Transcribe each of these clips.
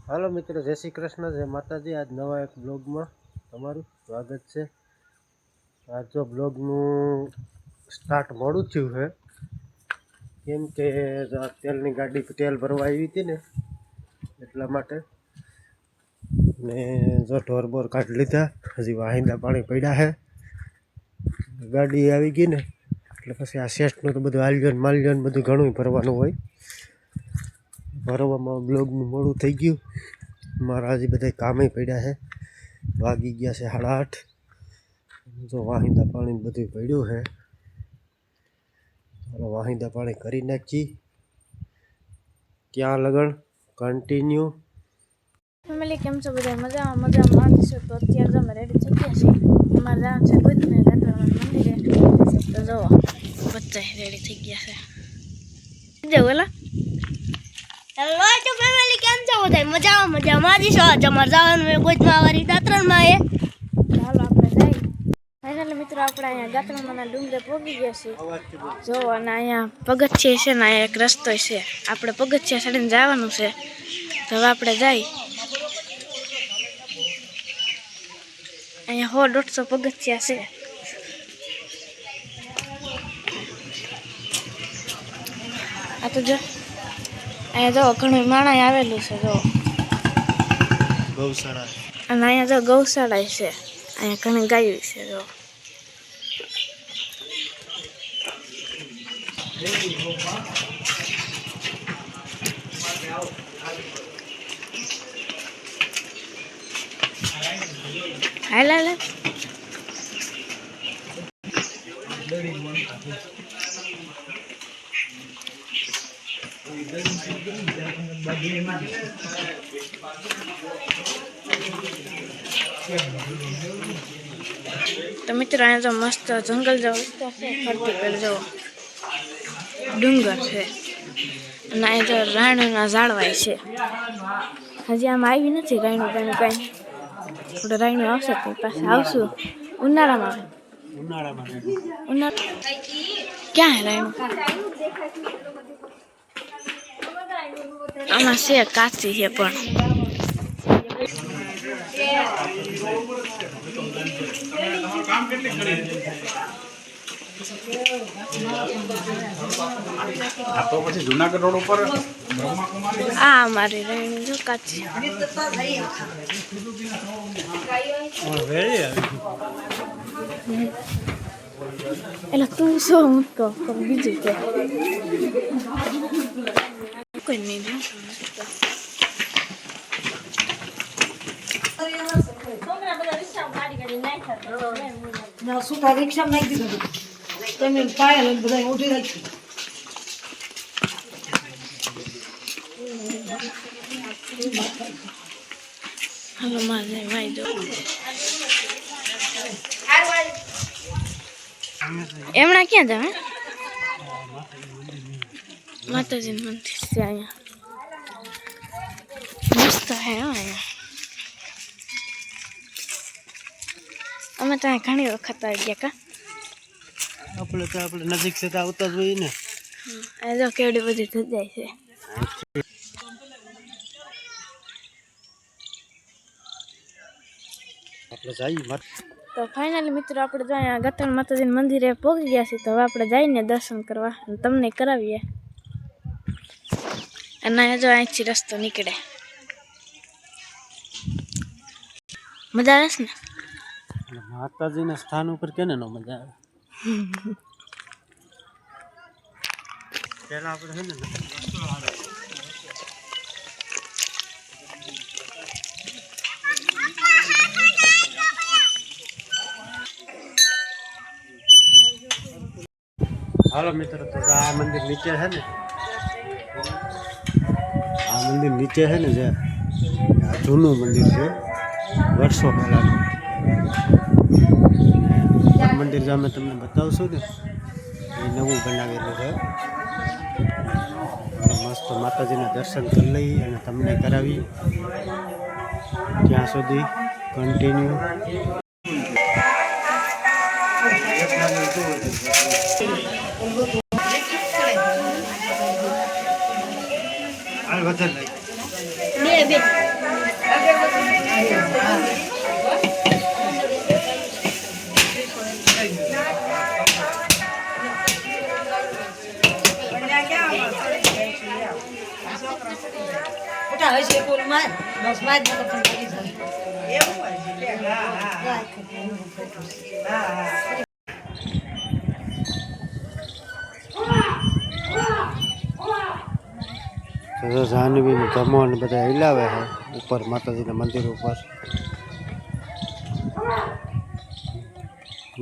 હાલો મિત્રો, જય શ્રી કૃષ્ણ, જય માતાજી। આજ નવા એક બ્લોગમાં તમારું સ્વાગત છે। આજ જો બ્લોગનું સ્ટાર્ટ મોડું થયું છે, કેમ કે તેલની ગાડી તેલ ભરવા આવી હતી ને એટલા માટે। ને જો ઢોર બોર કાઢી લીધા, હજી વાહિંદા પાણી પડ્યા છે। ગાડી આવી ગઈ ને એટલે પછી આ શેઠનું તો બધું આલ્યોન માલ્યોન બધું ઘણું ભરવાનું હોય। ભરવામાં બ્લોગનું મોડું થઈ ગયું। મારા હજી બધા કામે પડ્યા છે, વાગી ગયા છે 8:30। જો વાહિંદા પાણી બધું પડ્યું છે, ચાલો વાહિંદા પાણી કરી નાખી। ક્યાં લગન કન્ટિન્યુ। ફેમિલી કેમ છો બધા? મજામાં છો? તો અત્યારે જો અમે રેડી થઈ ગયા છીએ, અમારે જવાનું છે ભુજને રાતવાના મંદિરે। તો જો બધા રેડી થઈ ગયા છે। જાવ ઓલા હેલો તો ફેમિલી કેમ છો બધા? મજામાં જ છો? અમારે જવાનું છે ભુજમાં વારી દાત્રણમાં એ ચાલો આપણે જઈએ। ફાઇનલી મિત્રો આપણે અહીંયા ગાત્રણમાંના ડુંગરે પહોંચી ગયા છીએ। જો અને અહીંયા પગથિયે છે ને અહીંયા એક રસ્તો છે, આપણે પગથિયા ચડીને જવાનું છે। તો હવે આપણે જઈએ। અહીંયા 100-150 પગથિયા છે। આ તો જો અહીંયા જો ઘણું માણસ આવેલું છે, જો ગૌશાળા। અને અહીંયા જો ગૌશાળા છે, અહીંયા ઘણી ગાયો છે। જો હાલ હાલ તો મિત્રો અહીંયા જો મસ્ત જંગલ જેવો વિસ્તાર છે, ફરતી પર જો ડુંગર છે અને અહીંયા જો રાણીના ઝાડવાય છે। હજી આમાં આવી નથી રાયણું કાંઈ આપણે રાયણું આવશે તો પાસે આવશું ઉનાળામાં। ક્યાં હે રાયણું? આમાં છે કાચી છે પણ તો પછી જુનાગઢ રોડ ઉપર આ અમારી રાયણી જો કાચી। એટલે તું શું હું તો બીજું કે કોઈ નહીં સુતા રિક્ષા નાખી દીધું તમે પાયલ બધા ઉઠી રાખી હાલો મારે ભાઈ જો એમણા ક્યાં જાવ? માતાજીનું મંદિર છે અહીંયા, મસ્ત હે અહીંયા। અમે ત્યાં ઘણી વખત આવી ગયા કા। આપણે નજીક છે તો આવતા જ હોય ને। અહીંયા જો કેવડી બધી થઈ જાય છે। આપણે જઈએ। તો ફાઇનલી મિત્રો આપણે જો અહીંયા ગાત્રણ માતાજીના મંદિરે પહોંચી ગયા છીએ। તો હવે આપણે જઈને દર્શન કરવા અને તમને કરાવીએ। અને અહીંયા જો અહીંથી રસ્તો નીકળે, મજા આવે ને? માતાજીના સ્થાન ઉપર કેને નો મજા આવે? પેલા આપણે છે ને હાલો મિત્રો, તો આ મંદિર નીચે છે ને, આ મંદિર નીચે છે ને, જે આ જૂનું મંદિર છે વર્ષો પહેલાનું। મંદિર જે અમે તમને બતાવશું ને એ નવું બનાવેલું છે। મસ્ત માતાજીના દર્શન કરી લઈ અને તમને કરાવી। ત્યાં સુધી કન્ટિન્યુ। બે આવે છે પુલમાં બસ માં જ તો પણ લાગી તો જાહ્નવીનું ધમો ને બધા હિલાવે છે ઉપર માતાજીના મંદિર ઉપર.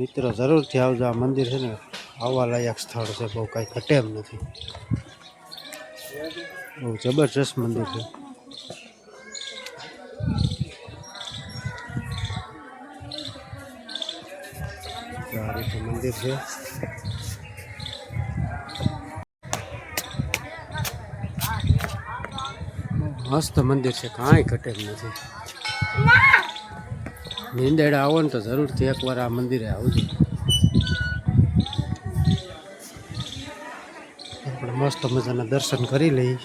મિત્રો જરૂરથી આવજો, આ મંદિર છે ને આવવા લાયક સ્થળ છે, બહુ કાંઈ ઘટે એમ નથી, બહુ જબરજસ્ત મંદિર છે. આ રીતે મંદિર છે. મસ્ત મંદિર છે, કાંઈ ઘટે એમ નથી. નીંદેડા આવો ને તો જરૂરથી એકવાર આ મંદિરે આવજો. આપણે મસ્ત મજાના દર્શન કરી લઈએ.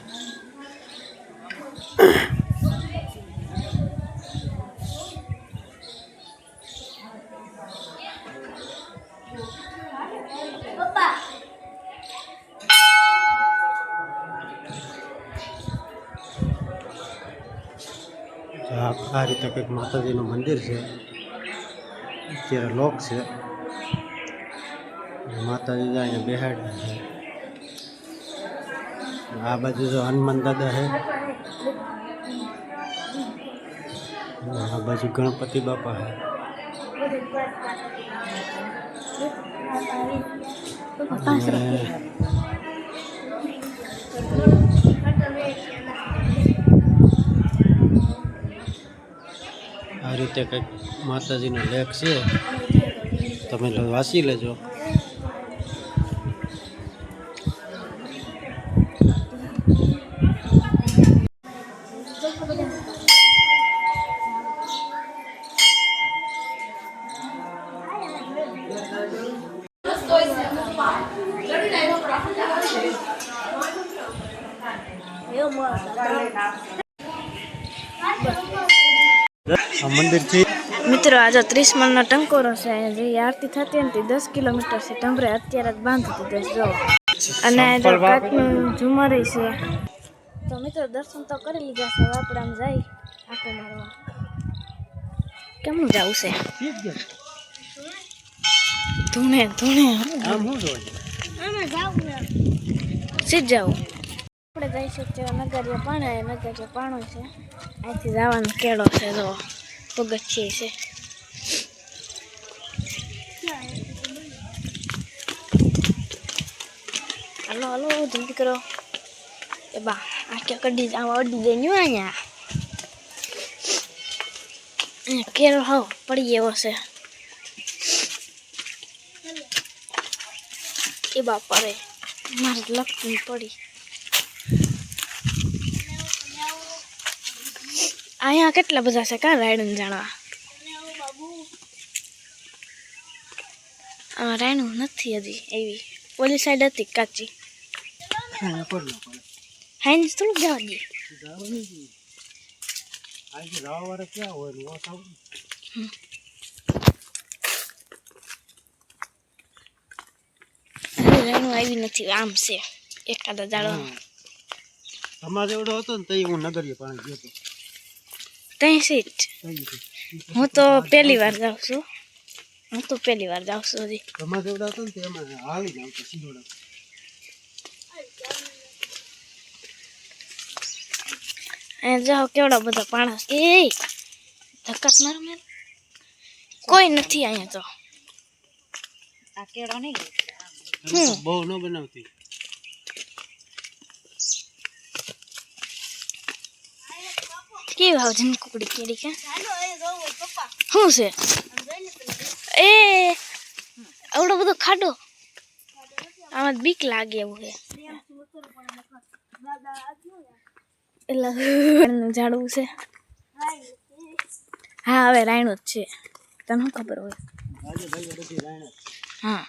આ રીતે કંઈક માતાજીનું મંદિર છે, અત્યારે લોક છે. માતાજી અહીંયા બેહાડ્યા છે. આ બાજુ જો હનુમાન દાદા છે, આ બાજુ ગણપતિ બાપા છે. આ રીતે કંઈક માતાજીનો લેખ છે, તમે વાંચી લેજો. આ મંદિરથી મિત્રો આજે 30 મણનો ટંકોરો છે, જે આરતી થતી હોય ને તે 10 કિલોમીટર છે. ટંબરે અત્યારે જ બાંધી દીધો જો, અને જો કાચનું ઝુમર છે. તો મિત્રો દર્શન તો કરી લીધા છે, હવે આપણે આમ જઈ આટો મારવા. કેમનું જવું છે? ધૂણે ધૂણે સીધ જવું. આપણે જઈશું નગરિયા પાણા, નગરિયા પાણો છે, અહીંથી જવાનો કેળો છે, જો પગથિયે છે. હાલો હાલો જલ્દી કરો. એ બા આ ક્યાં કઢી આવા અડી જાય ને અહીંયા કેળો હાવ પડી એવો છે. એ બાપા રે મારે લપટી પડી. અહીંયા કેટલા બધા છે, કાં રાયડું જાણવા? રાયણું નથી હજી એવી, ઓલી સાઈડ હતી કાચી. હાઈન થોડુંક જવા દે. રાયણું આવી નથી, આમ છે એકાદા જાડો. સમાજ એવડો હતો ને તો હું નગરીએ પાણી ગયો હતો. ત્યાં સીટ હું તો પહેલી વાર જાઉં છું. હજી. સમાજ એવડો હતો ને તો એમાં હાલી આવતો સીધોડા. અહીંયા જાઓ કેવડા બધા પાણા. એ ધક્કા મારો મેં કોઈ નથી અહીંયા તો. આ કેળો નહીં બહુ ન બનાવતી. કેવી ભાવ છે કુકડી કેરી કે શું છે? એ આવડો બધો ખાડો, આમાં બીક લાગે એવું છે. એટલે ઝાડવું છે. હા હવે રાયણું જ છે, તને શું ખબર હોય? હા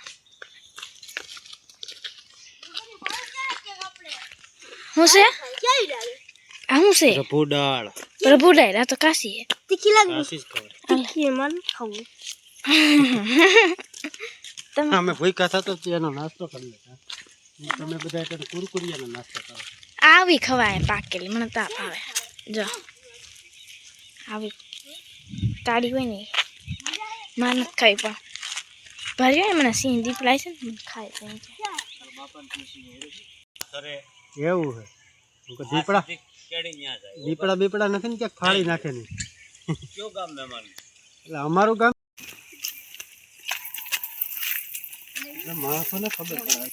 શું છે? આ શું છે? પ્રભુડાળ. આ તો કાશી હે. તીખી લાગે. તીખી મન ખાવું. અમે ભૂખા થતો એનો નાસ્તો કરી લેતા. તમે બધા કુરકુરિયાનો નાસ્તો કરો. આવી ખવાય પાકેલી, મને તાપ આવે. જો આવી તાળી હોય ને માં નથી ખાઈ પણ ભર્યો એમને સિંહ દીપડાય છે ને ખાય છે એવું છે દીપડા દીપડા બીપડા નથી ને ક્યાંક ફાડી નાખે નહીં એટલે અમારું ગામ માણસોને ખબર પડે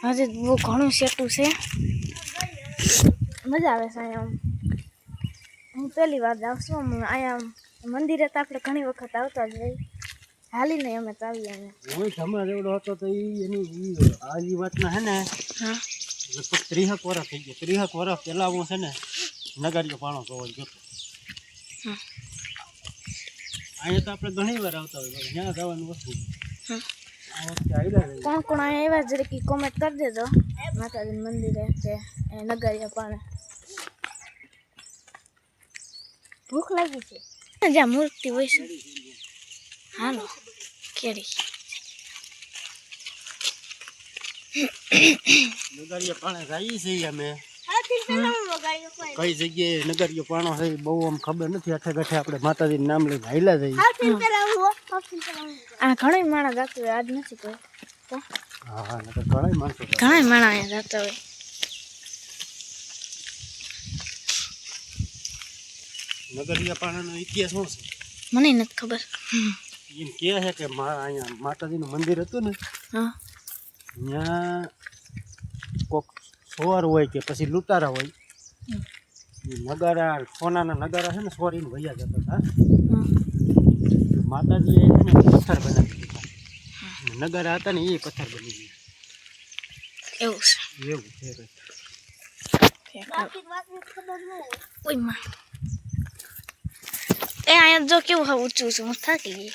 હજી બહુ ઘણું સેટું છે મજા આવે છે અહીંયા હું પહેલી વાર જાઉં છું અહીંયા મંદિરે તો આપણે ઘણી વખત આવતા જ હોય હાલીને અમે તો આવીએ અહીંયા હું સમાજ એવડો હતો તો એની આ વાતના હે ને હા લગભગ 30 વર્ષ થઈ ગયા 30 વર્ષ પહેલા હું છે ને નગરીયો પાણો જોવા જતો હા અહીંયા તો આપણે ઘણી વાર આવતા હોય જ્યાં જવાનું વસ્તુ હા આ વખતે આવ્યા છે કોણ કોણ અહીંયા એવા જરીક કોમેન્ટ કરી દેજો માતાજીના મંદિરે કે નગરિયા પાણે ભૂખ લાગી છે જ્યાં મૂર્તિ હોય છે હાલો કેરી નગરીયો પાણે જઈએ છીએ અમે હાથી પેલા હું વગાડ્યો કોઈ કઈ જગ્યાએ નગરીયો પાણો છે એ બહુ આમ ખબર નથી આખે ગઠે આપણે માતાજીનું નામ લઈને હાલ્યા જઈએ હાથી પેલા હું હાથી પેલા હું આ ઘણા માણસ જતું હોય આજ નથી કોઈ તો હા હા નકર ઘણા માણસો જાય. ઘણા માણસ અહીંયા જતા હોય નગરીયા પાણાનો ઇતિહાસ શું છે મને નથી ખબર એમ કહે છે કે અહીંયા માતાજીનું મંદિર હતું ને હા ત્યાં કોક સોર હોય કે પછી લૂંટારા હોય એ નગારા સોનાના નગારા છે ને સોરીને વૈયા જતા હતા માતાજીએ છે ને પથ્થર બનાવી દીધા નગારા હતા ને એ પથ્થર બની ગયા એવું એવું છે કંઈક. છે બાકી વાતની ખબર ન હોય ઓય માં એ અહીંયા જો કેવું હા ઊંચું છે હું થાકી ગઈ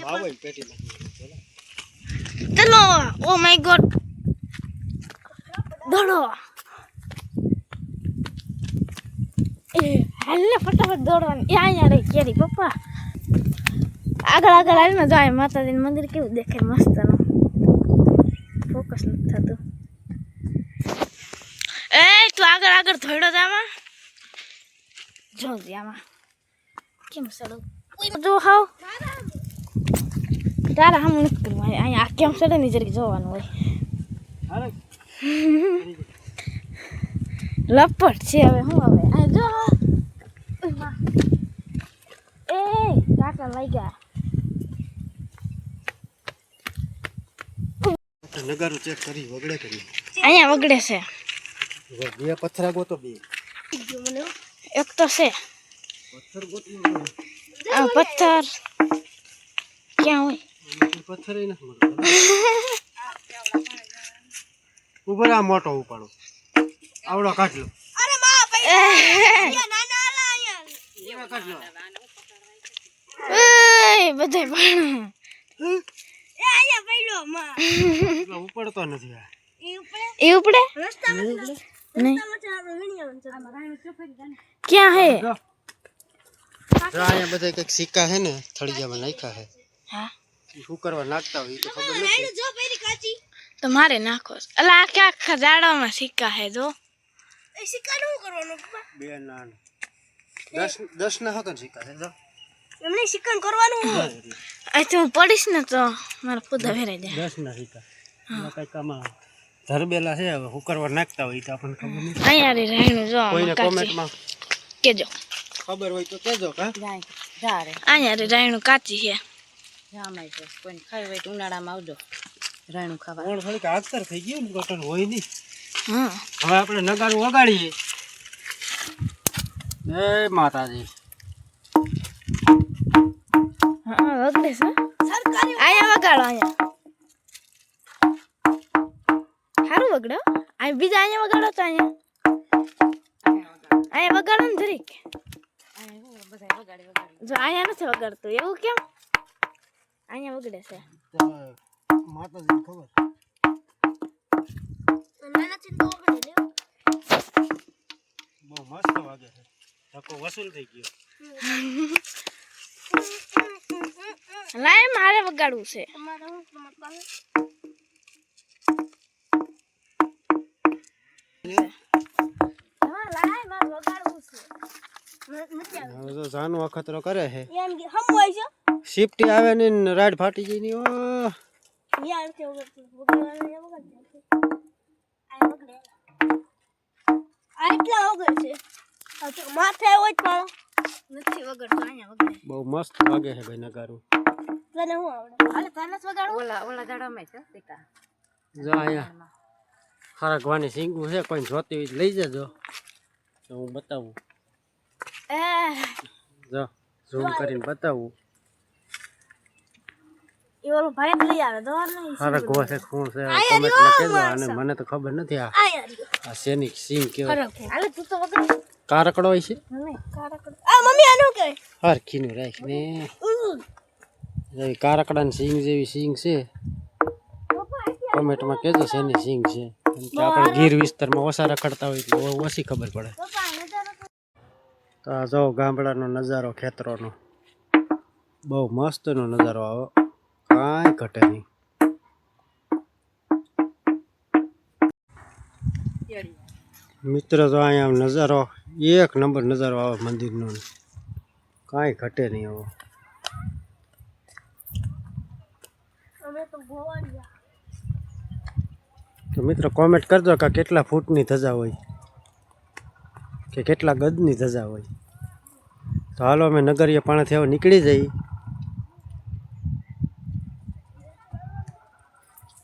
આવે પેટી નાખી ચલો ઓ માય ગોડ દોડો એ હાલને ફટાફટ દોડવાનું એ અહીંયા રહી કેરી પપ્પા આગળ આગળ હાલને જાય માતાજીનું મંદિર કેવું દેખાય મસ્તનું ફોકસ નથી થતું એ તું આગળ આગળ થોડો જામાં જો આમાં કેમ સડો જો હાવ તારા હમ નથી કરવું અહીંયા આ કેમ સડે ને જરીક જોવાનું હોય અરે લપટ છે હવે શું હવે આ જો એ કાકા લાગ્યા નગારું ચેક કરી વગડે કરી અહીંયા વગડે છે બે પથ્થરા ગોતો બે એક તો છે પથ્થર ગોતી આ પથ્થર ક્યાં હોય પથ્થર નથી મળતો ઉપર આ મોટો ઉપાડો આવડો કાઢ લો અરે માં ભાઈ નાના આલા અહીંયા એવા કાઢ લો એ બધે પણ એ અહીંયા પડ્યો માં એટલો ઉપાડતો નથી આ એ ઉપર એ ઉપડે રસ્તામાં નહીં રસ્તામાં ચાલો વિણ્યા છે ક્યાં હે જો અહીંયા બધા કઈક સિક્કા હે ને થળિયામાં નાખ્યા હે હા ઈ શું કરવા નાખતા હોય એ તો ખબર નથી જો પેરી કાચી તો મારે નાખો અલા આખા આખા ઝાડવામાં સિક્કા હે જો એ શિકાનું શું કરવાનું પપ્પા બે ના 10 ના હતા ને સિક્કા હે જો એમને શિકન કરવાનું અહીંથી હું પડીશ ને તો મારા પૂદા વેરાઈ જાય 10 ના સિક્કા એમાં કઈક આમાં ધરબેલા છે હવે શું કરવા નાખતા હોય તો આપણને ખબર નથી અહીંયા રે રાયણું જો કોઈને આમાં કાચી કોમેન્ટમાં કેજો ખબર હોય તો કહેજો કા અહીંયા રે રાયણું કાચી છે જામાય છે કોઈને ખાવી હોય તો ઉનાળામાં આવજો રાયણું ખાવા કોણ થોડીક આગતર થઈ ગયું ને કોટન હોય નહીં હા હવે આપણે નગારું વગાડીએ જય માતાજી હા વગડે છે સરકારી અહીંયા વગાડો અહીંયા સારું વગડો આ બીજા અહીંયા વગાડો તો અહીંયા વગાડો ને જરીક બધા વગાડી જો અહીંયા નથી વગાડતું એવું કેમ અહીંયા વગડે છે માતાજી ખબર નાના ચિંતો વગડે લ્યો બહુ મસ્ત વાગે છે ધક્કો વસૂલ થઈ ગયો લાય મારે વગાડવું છે તમારે હું તમાર પાસે હવે તો જાનું અખતરો કરે છે એમ કે હમ હોય છે શિફ્ટી આવે ને રાડ ફાટી ગઈ ની ઓ યાર કે વગર આટલા વગર છે માથે હોય પણ નથી વગર તો અહીંયા વગર બહુ મસ્ત વાગે છે ભાઈ નગારું તને હું આવડે અલે તને જ વગાડો ઓલા દાડામાં છે ટીકા જો અહીંયા ખરગવાની સિંગું છે કોઈ જોતી હોય તો લઈ જજો તો હું બતાવું જો ઝૂમ કરીને બતાવું એ ઓલો ભાઈ લઈ આવે તો નહીં ખરગવો છે શું છે કોમેન્ટમાં કહેજો અને મને તો ખબર નથી આ આ શેની સિંગ કેવાય હાલે તું તો વગર કારકડો હોય છે આ મમ્મી આનું કે હરખીનું રાખીને જેવી કારકડાની સિંગ જેવી સિંગ છે કોમેન્ટમાં કહેજો શેની સિંગ છે કેમ કે આપણે ગીર વિસ્તારમાં ઓછા રખડતા હોય એટલે ઓછી ખબર પડે તો આ જો ગામડાનો નજારો ખેતરોનો બહુ મસ્તનો નજારો આવે કાંઈ ઘટે નહીં મિત્ર તો અહીંયા નજારો એક નંબર નજારો આવે મંદિરનો કાંઈ ઘટે નહીં આવો અમે તો ગોવા તો મિત્રો કોમેન્ટ કરજો કે કેટલા ફૂટની ધજા હોય કે કેટલા ગજની ધજા હોય તો હાલો અમે નગરીય પાણીથી હવે નીકળી જઈએ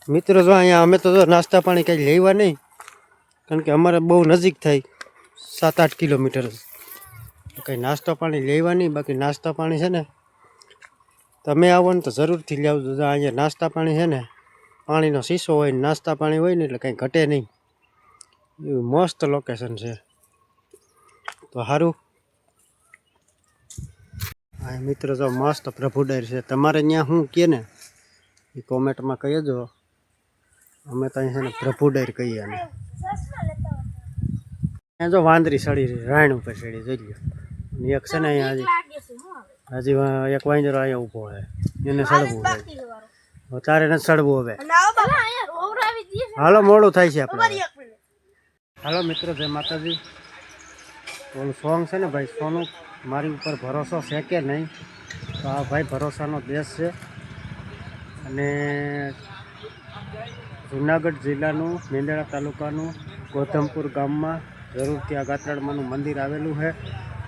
મિત્રો જો અહીંયા અમે તો જો નાસ્તા પાણી કંઈ લેવા નહીં કારણ કે અમારે બહુ નજીક થાય 7-8 કિલોમીટર કંઈ નાસ્તો પાણી લેવા નહીં બાકી નાસ્તા પાણી છે ને તમે આવો ને તો જરૂરથી લાવજો જો અહીંયા નાસ્તા પાણી છે ને પાણીનો શીશો હોય ને નાસ્તા પાણી હોય ને એટલે કંઈ ઘટે નહીં એવું મસ્ત લોકેશન છે તો સારું હા મિત્રો જો મસ્ત પ્રભુડાયર છે તમારે ત્યાં શું કહે ને એ કોમેન્ટમાં કહેજો અમે તો અહીં છે ને પ્રભુડાયર કહીએ અને અહીંયા જો વાંદરી સડી રહી રાયણ ઉપર સડી જોઈ લો એક છે ને અહીંયા હજી એક વાંદરો અહીંયા ઊભો છે એને સડવું છે તારે નથી સડવું હવે હાલો મોડું થાય છે આપણે હાલો મિત્રો જય માતાજી ઓલું સોંગ છે ને ભાઈ સોનું મારી ઉપર ભરોસો છે કે નહીં તો આ ભાઈ ભરોસાનો દેશ છે અને જુનાગઢ જિલ્લાનું મેંદરડા તાલુકાનું ગોધમપુર ગામમાં જરૂરથી આ ગાત્રાળમાનું મંદિર આવેલું છે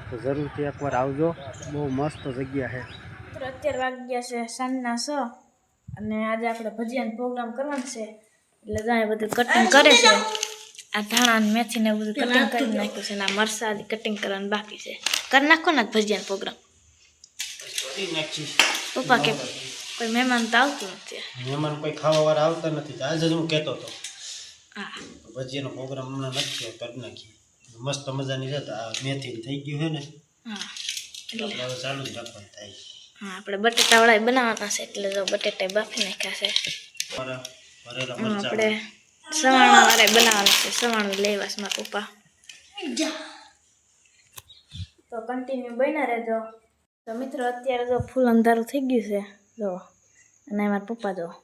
તો જરૂરથી એકવાર આવજો બહુ મસ્ત જગ્યા છે અત્યારે વાગ્યા છે સાંજના 6 અને આજે આપણે ભજીયાનો પ્રોગ્રામ કરવાનો છે એટલે જાય બધું કટિંગ કરે છે આ ધાણા ને મેથી ને બધું કટિંગ કરી નાખ્યું છે અને આ મરસા કટિંગ કરવાનું બાકી છે કરી નાખો ને ભજીયાનો પ્રોગ્રામ પપ્પા કે કોઈ મહેમાન તો આવતું નથી મહેમાન કોઈ ખાવાવાળા આવતા નથી આજે જ હું કહેતો હતો હા ભજીયાનો પ્રોગ્રામ હમણાં નથી થયો કરી નાખીએ મસ્ત મજાની છે આ મેથી થઈ ગયું છે ને હા એટલે હવે ચાલુ જ રાખવાનું થાય હા આપણે બટેટાવાળા બનાવવાના છે એટલે જો બટેટા બાફી નાખ્યા છે ભરેલા આપણે મરચાં સવાણા વાળા બનાવવાના છે સવાણું લેવાસ મારા પપ્પા તો કન્ટિન્યુ બન્યા રહેજો તો મિત્રો અત્યારે જો ફૂલ અંધારું થઈ ગયું છે જો અને મારા પપ્પા જો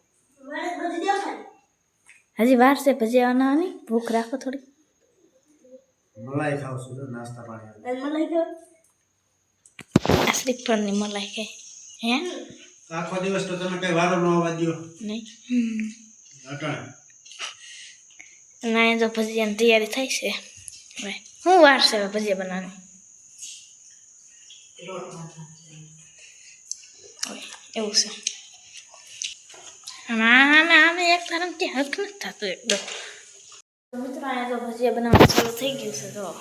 હજી વાર છે ભજીયા બનાવવાની ભૂખ રાખો થોડી મલાઈ ખાવ છું નાસ્તા પાણી મલાઈ ખાવ આ શ્રીફળની મલાઈ કઈ હે આખો દિવસ તો તમે કઈ વારો ન આવવા દો નહીં અટાણ અને અહીંયા જો ભજીયાની તૈયારી થાય છે હવે શું વાર છે હવે ભજીયા બનાવવાની એવું છે આમે એક તારણ કે હક નથી થતું એકદમ મિત્રો અહીંયા તો ભજીયા બનાવવાનું ચાલુ થઈ ગયું છે તો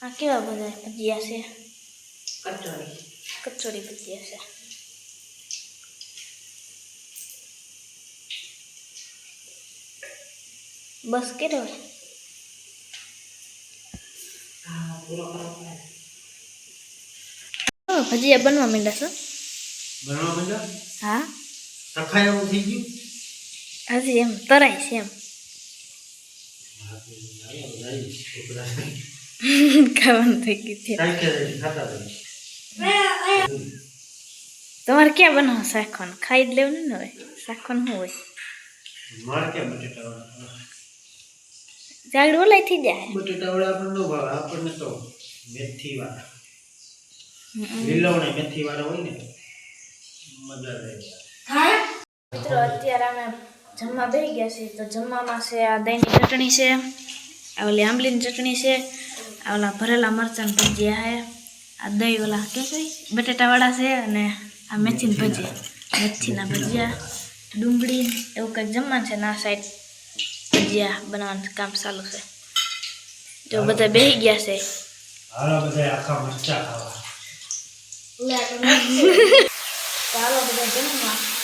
આ કેવા બધા ભજીયા છે કચોરી ભજીયા છે બસ કેટલો ભજીયા બનવા માંડ્યા છે બનવા માંડ્યા હા સખાય એવું થઈ ગયું હજી એમ તરાય છે એમ ખાવાનું થઈ ગયું છે તમારે ક્યાં બનાવો શાકવાનું ખાઈ જ લેવું ને હવે શાકવાનું શું હોય મારે ક્યાં બટેટા ઝાડ ઓલાય થઈ જાય બટેટા વડા આપણને ન ભાવે આપણને તો મેથી વાળા લીલવણી મેથી વાળા હોય ને મજા આવે મિત્રો અત્યારે અમે જમવા બેસી ગયા છીએ તો જમવામાં છે આ દહીંની ચટણી છે આ ઓલી આંબલીની ચટણી છે આ ઓલા ભરેલા મરચાં ભજીયા છે આ દહીં ઓલા કે બટેટાવાળા છે અને આ મેથીની ભજીયા મેથીના ભજીયા ડુંગળી એવું કંઈક જમવાનું છે ને આ સાઈડ ભજીયા બનાવવાનું કામ ચાલુ છે જો બધા બેસી ગયા છે હાલો બધા આખા મરચા ખાવા ચાલો બધા જમવા